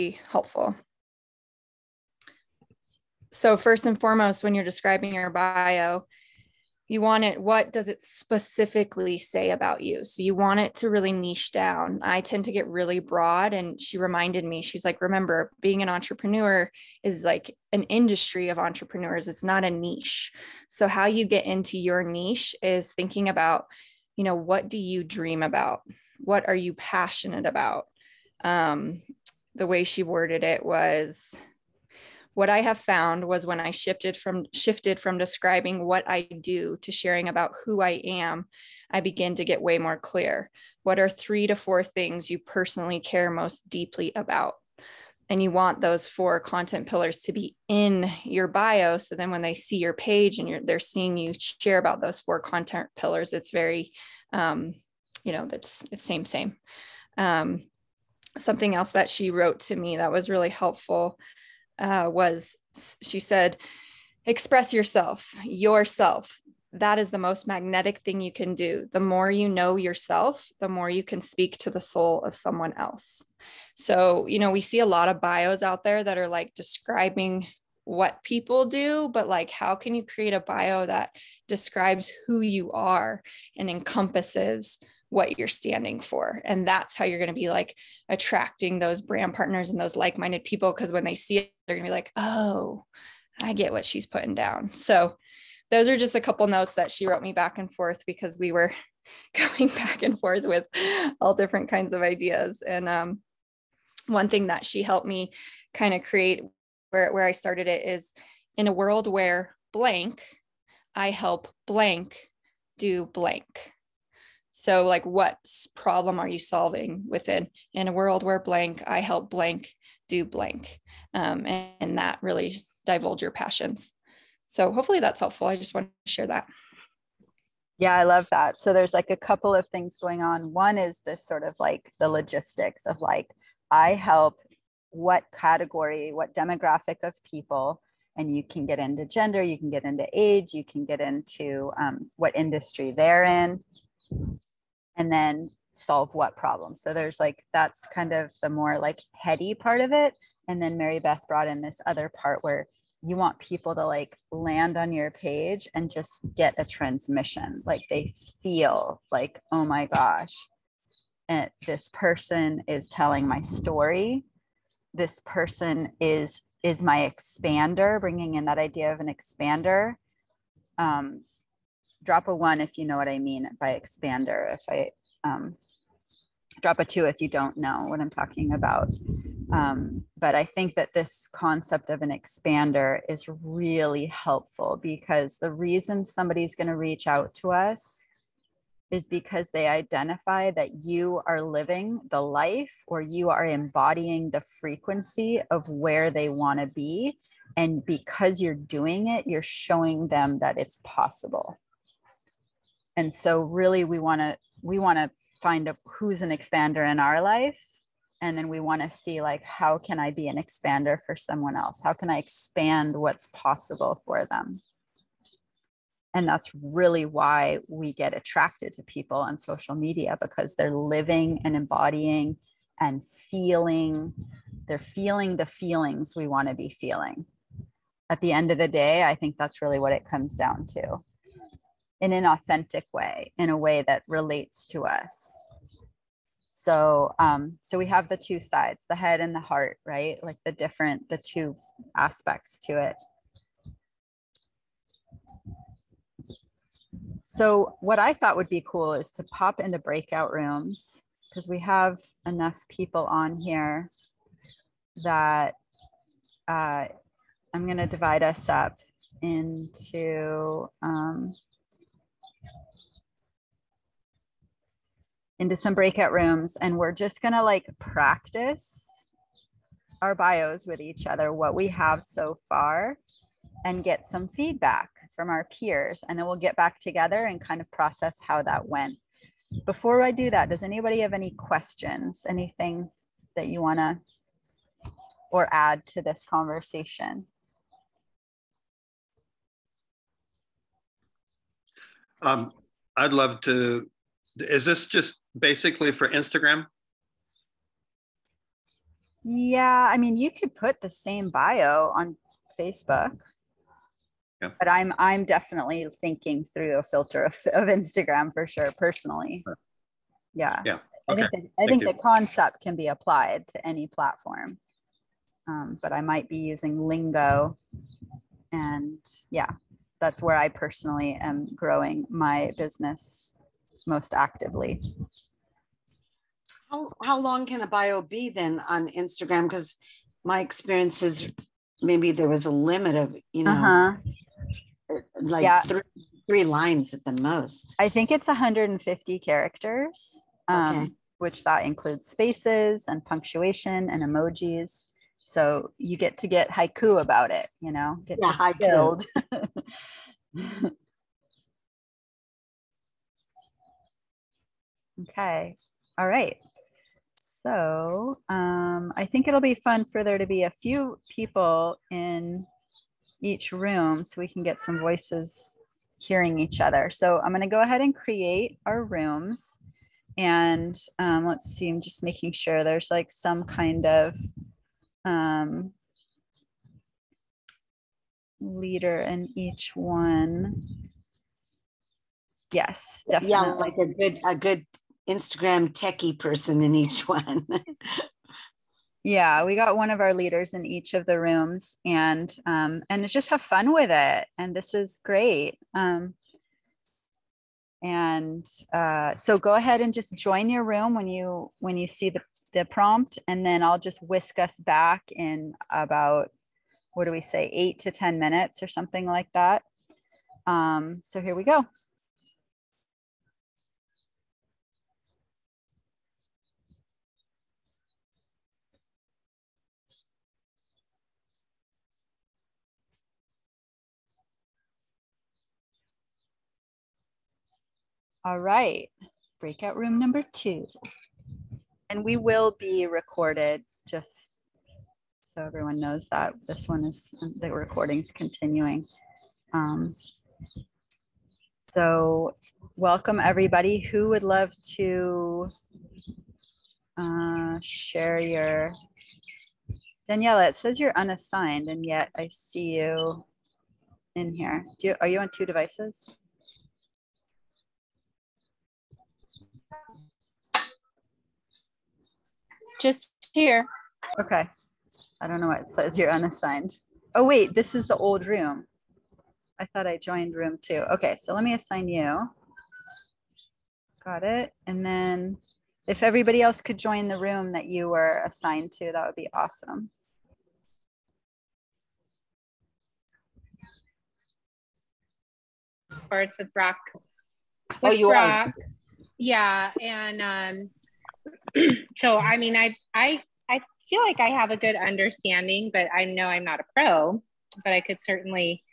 helpful. So first and foremost, when you're describing your bio, you want it, what does it specifically say about you? So you want it to really niche down. I tend to get really broad, and she reminded me, she's like, remember, being an entrepreneur is like an industry of entrepreneurs. It's not a niche. So how you get into your niche is thinking about, you know, what do you dream about? What are you passionate about? The way she worded it was, what I have found was when I shifted from describing what I do to sharing about who I am, I begin to get way more clear. What are 3 to 4 things you personally care most deeply about? And you want those 4 content pillars to be in your bio. So then when they see your page and they're seeing you share about those 4 content pillars, it's very, it's same. Something else that she wrote to me that was really helpful was, she said, express yourself. That is the most magnetic thing you can do. The more you know yourself, the more you can speak to the soul of someone else. So, we see a lot of bios out there that are like describing what people do, but like, how can you create a bio that describes who you are and encompasses what you're standing for? And that's how you're going to be like attracting those brand partners and those like-minded people, because when they see it, they're going to be like, oh, I get what she's putting down. So those are just a couple notes that she wrote me back and forth, because we were going back and forth with all different kinds of ideas. And one thing that she helped me kind of create, where I started it, is, in a world where blank, I help blank do blank. So like, what problem are you solving within? In a world where blank, I help blank do blank. And that really divulge your passions. So hopefully that's helpful. I just want to share that. Yeah, I love that. So there's like a couple of things going on. One is this sort of like the logistics of like, I help what category, what demographic of people, and you can get into gender, you can get into age, you can get into what industry they're in, and then solve what problem. So there's like, that's kind of the more like heady part of it. And then Mary Beth brought in this other part where you want people to like land on your page and just get a transmission. Like they feel like, oh my gosh, and this person is telling my story. This person is my expander, bringing in that idea of an expander. Drop a 1 if you know what I mean by expander. If I drop a 2 if you don't know what I'm talking about. But I think that this concept of an expander is really helpful, because the reason somebody's going to reach out to us is because they identify that you are living the life, or you are embodying the frequency of where they want to be. And because you're doing it, you're showing them that it's possible. And so really we want to find who's an expander in our life. And then we want to see like, how can I be an expander for someone else? How can I expand what's possible for them? And that's really why we get attracted to people on social media, because they're living and embodying and feeling, they're feeling the feelings we want to be feeling. At the end of the day, I think that's really what it comes down to, in an authentic way, in a way that relates to us. So, so we have the 2 sides, the head and the heart, right? Like the 2 aspects to it. So what I thought would be cool is to pop into breakout rooms, because we have enough people on here that I'm going to divide us up into some breakout rooms, and we're just going to like practice our bios with each other, what we have so far, and get some feedback from our peers. And then we'll get back together and kind of process how that went. Before I do that, does anybody have any questions, anything that you want to or add to this conversation? I'd love to. Is this just basically for Instagram? Yeah, I mean, you could put the same bio on Facebook. Yeah. But I'm definitely thinking through a filter of Instagram for sure, personally. Yeah. Yeah. I Okay. think the concept can be applied to any platform. But I might be using lingo, and yeah, that's where I personally am growing my business most actively. How long can a bio be then on Instagram? Because my experience is maybe there was a limit of, like Yeah. three lines at the most. I think it's 150 characters, Okay. which that includes spaces and punctuation and emojis. So you get to get haiku about it, get Yeah, haiku. skilled. Okay. All right. So I think it'll be fun for there to be a few people in each room so we can get some voices hearing each other. So I'm going to go ahead and create our rooms. And let's see, I'm just making sure there's like some kind of leader in each one. Yes, definitely. Yeah, like a good Instagram techie person in each one. Yeah, we got one of our leaders in each of the rooms, and just have fun with it. And this is great. So go ahead and just join your room when you see the prompt, and then I'll just whisk us back in about, what do we say, 8 to 10 minutes or something like that. So here we go. All right, breakout room number 2. And we will be recorded, just so everyone knows that this one is, the recording's continuing. So welcome everybody. Who would love to share your, Daniela, it says you're unassigned and yet I see you in here. Are you on 2 devices? Just here. Okay. I don't know what it says, you're unassigned. Oh wait, this is the old room. I thought I joined room 2. Okay, so let me assign you. Got it. And then if everybody else could join the room that you were assigned to, that would be awesome. Or it's with Brock. Oh, you Brock. are. Yeah, and so I mean, I feel like I have a good understanding, but I know I'm not a pro. But I could certainly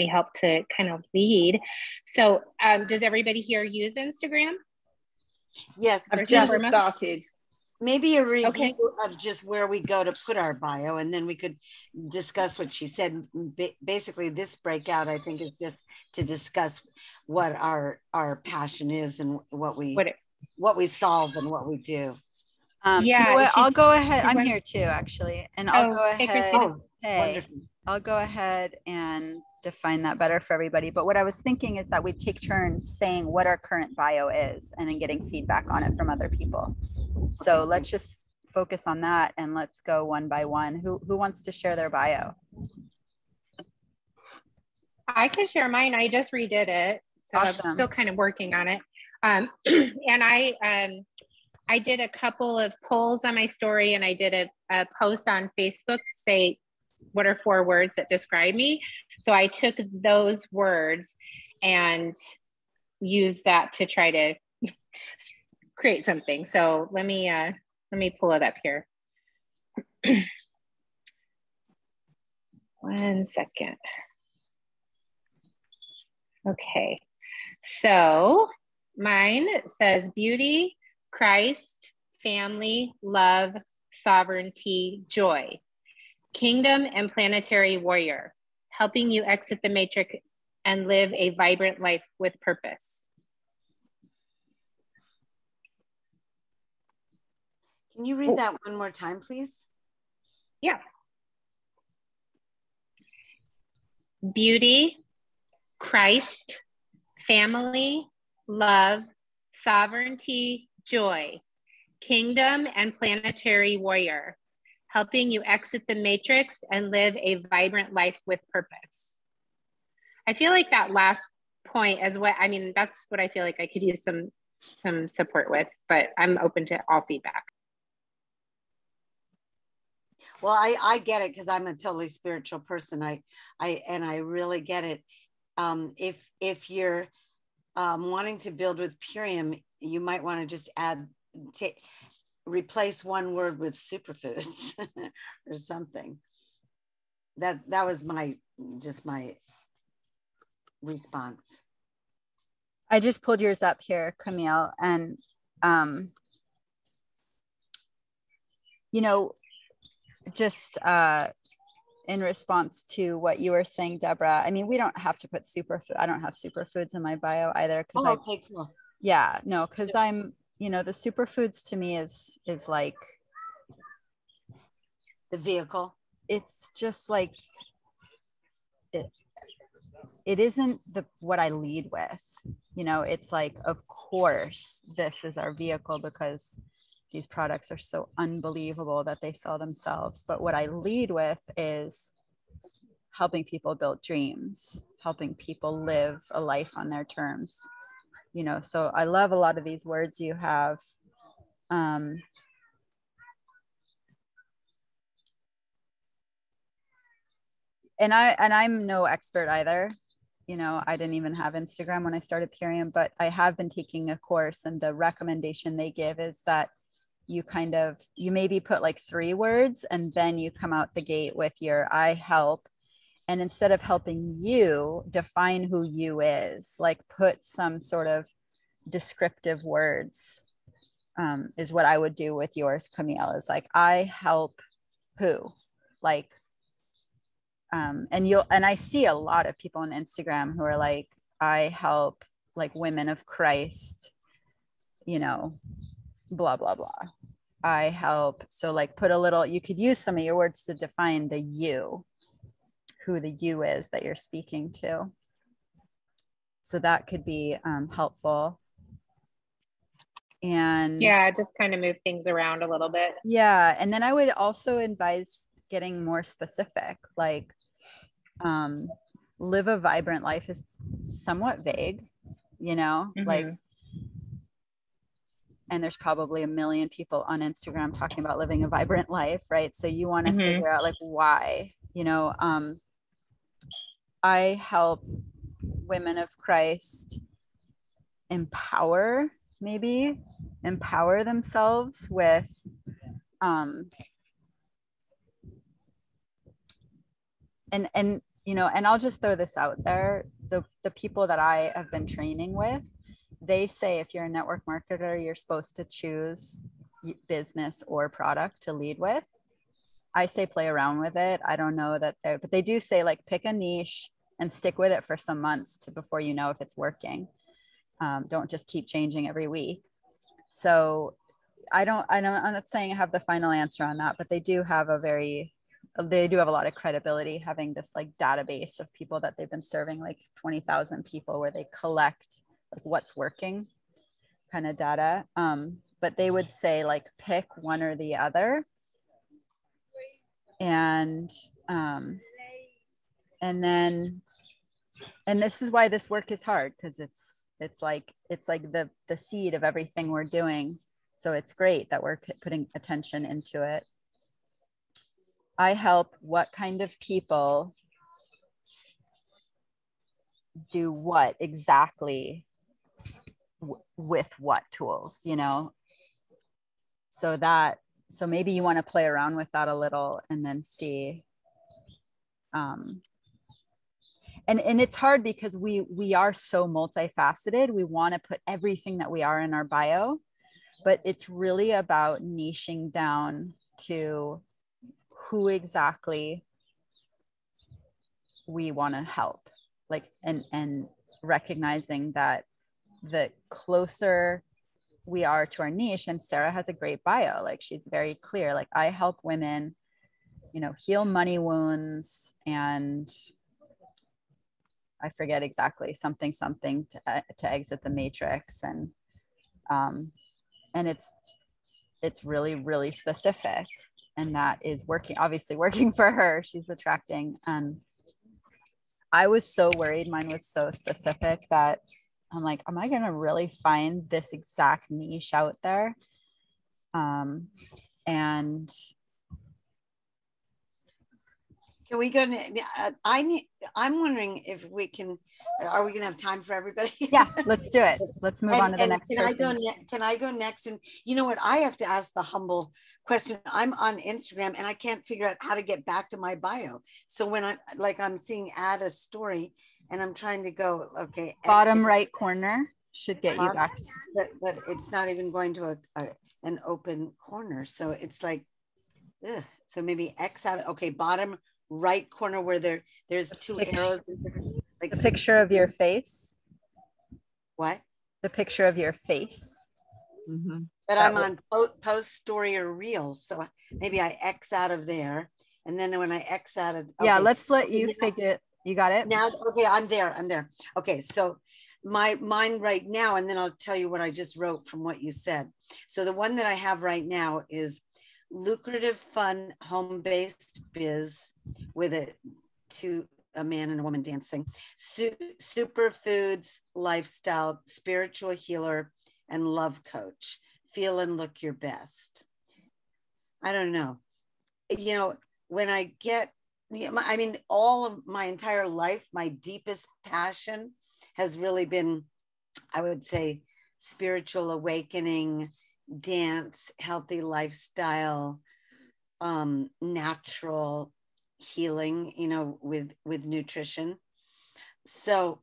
help to kind of lead. So, does everybody here use Instagram? Yes, I've just started. Maybe a review of just where we go to put our bio, and then we could discuss what she said. Basically, this breakout, I think, is just to discuss what our passion is and what we solve and what we do. Yeah, you know what? I'll go ahead. I'm here too, actually, and I'll go ahead. I'll go ahead and define that better for everybody. But what I was thinking is that we take turns saying what our current bio is and then getting feedback on it from other people. So let's just focus on that and let's go one by one. Who wants to share their bio? I can share mine. I just redid it. So awesome. I'm still kind of working on it. And I did a couple of polls on my story, and I did a post on Facebook to say, what are 4 words that describe me? So I took those words and used that to try to create something. So let me pull it up here. One second. Okay. So mine says beauty, Christ, family, love, sovereignty, joy, kingdom and planetary warrior, helping you exit the matrix and live a vibrant life with purpose. Can you read that one more time, please? Yeah. Beauty, Christ, family, love, sovereignty, joy, kingdom, and planetary warrior, helping you exit the matrix and live a vibrant life with purpose. I feel like that last point as well, I mean, that's what I feel like I could use some support with, but I'm open to all feedback. Well, I get it because I'm a totally spiritual person. I really get it. If you're wanting to build with Purium, you might want to just replace one word with superfoods or something. That was my response. I just pulled yours up here, Camille, and you know, just in response to what you were saying, Deborah, I mean, we don't have to put superfood. I don't have superfoods in my bio either, because okay, cool. Yeah, no, because I'm, you know, the superfoods to me is like the vehicle. It's just like it isn't what I lead with, you know. It's like, of course this is our vehicle because these products are so unbelievable that they sell themselves, but what I lead with is helping people build dreams, helping people live a life on their terms, you know. So I love a lot of these words you have. And I'm no expert either. You know, I didn't even have Instagram when I started Purium, but I have been taking a course, and the recommendation they give is that you maybe put like 3 words, and then you come out the gate with your I help. And instead of helping you define who you is, like put some sort of descriptive words, is what I would do with yours, Camille, is like, I help who, like, and I see a lot of people on Instagram who are like, I help like women of Christ, you know, blah, blah, blah. I help. So like put a little, you could use some of your words to define the you, who the you is that you're speaking to. So that could be helpful. And yeah, just kind of move things around a little bit. Yeah. And then I would also advise getting more specific, like live a vibrant life is somewhat vague, you know, like, and there's probably a million people on Instagram talking about living a vibrant life, right? So you want to figure out like why, you know. I help women of Christ empower themselves with and you know, and I'll just throw this out there, the people that I have been training with, they say if you're a network marketer, you're supposed to choose business or product to lead with. I say play around with it. I don't know that but they do say like pick a niche and stick with it for some months before you know if it's working. Don't just keep changing every week. So I'm not saying I have the final answer on that, but they do have a lot of credibility having this like database of people that they've been serving, like 20,000 people, where they collect like what's working kind of data. But they would say like pick one or the other. And this is why this work is hard, because it's like the seed of everything we're doing. So it's great that we're putting attention into it. I help what kind of people do what exactly with what tools, you know? So maybe you want to play around with that a little and then see. And it's hard because we are so multifaceted. We want to put everything that we are in our bio, but it's really about niching down to who exactly we want to help, like, and recognizing that the closer we are to our niche. And Sarah has a great bio. Like, she's very clear. Like, I help women, you know, heal money wounds, and I forget exactly something to exit the matrix. And it's really, really specific, and that is obviously working for her. She's attracting. I was so worried mine was so specific that I'm like, am I going to really find this exact niche out there? And can we go? I'm wondering if we can. Are we going to have time for everybody? Yeah, let's do it. Let's move on to the next person. Can I go next? And you know what? I have to ask the humble question. I'm on Instagram and I can't figure out how to get back to my bio. So when I'm seeing add a story, and I'm trying to go, okay. Bottom right corner should get you back. But it's not even going to an open corner. So it's like, ugh. So maybe X out. Okay, bottom right corner where there's two arrows. Like the picture of your face. What? The picture of your face. Mm-hmm. But I'm on post, story, or reels. So maybe I X out of there. And then when I X out of. Okay. Yeah, let's let you figure it. You got it? Now, okay, I'm there. Okay, so mine right now, and then I'll tell you what I just wrote from what you said. So the one that I have right now is lucrative, fun, home-based biz with a man and a woman dancing, superfoods, lifestyle, spiritual healer, and love coach. Feel and look your best. I don't know. You know, when I get, I mean, all of my entire life, my deepest passion has really been, I would say, spiritual awakening, dance, healthy lifestyle, natural healing, you know, with nutrition. So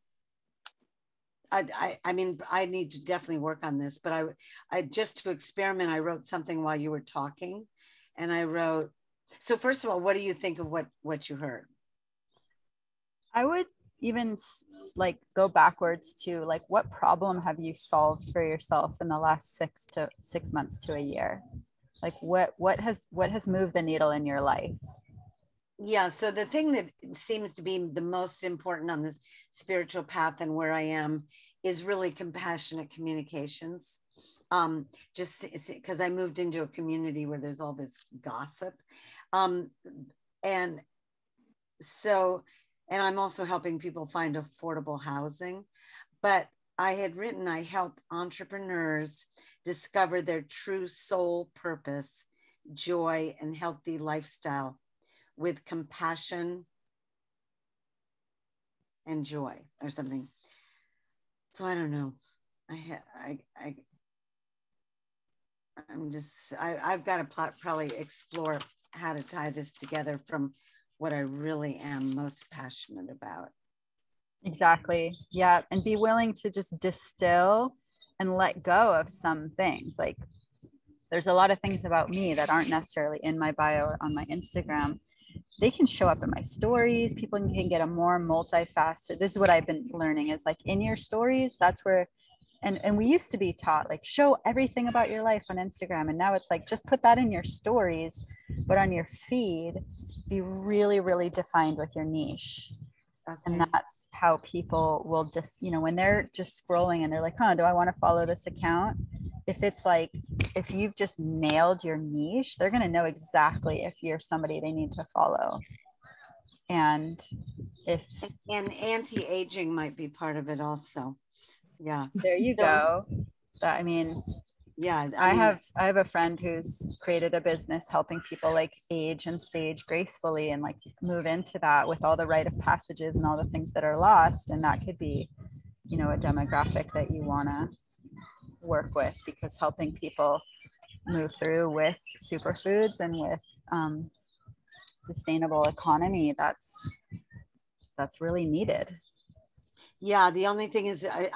I mean, I need to definitely work on this, but I just to experiment, I wrote something while you were talking, and I wrote, so first of all, what do you think of what you heard? I would even like go backwards to like, what problem have you solved for yourself in the last 6 months to a year? Like what has moved the needle in your life? Yeah, so the thing that seems to be the most important on this spiritual path and where I am is really compassionate communications. Just because I moved into a community where there's all this gossip. And I'm also helping people find affordable housing. But I had written, I help entrepreneurs discover their true soul purpose, joy, and healthy lifestyle with compassion and joy or something. So I don't know. I've got to probably explore how to tie this together from what I really am most passionate about. Exactly. Yeah. And be willing to just distill and let go of some things. Like, there's a lot of things about me that aren't necessarily in my bio or on my Instagram. They can show up in my stories. People can get a more multifaceted. This is what I've been learning is like in your stories, that's where, and we used to be taught like show everything about your life on Instagram. And now it's like, just put that in your stories, but on your feed, be really, really defined with your niche. Okay. And that's how people will just, you know, when they're just scrolling and they're like, do I want to follow this account? If it's like, if you've just nailed your niche, they're going to know exactly if you're somebody they need to follow. And anti-aging might be part of it also. Yeah. There you go. I mean, yeah, I have a friend who's created a business helping people like age and sage gracefully and like move into that with all the rite of passages and all the things that are lost. And that could be, you know, a demographic that you want to work with, because helping people move through with superfoods and with sustainable economy, that's really needed. Yeah, the only thing is I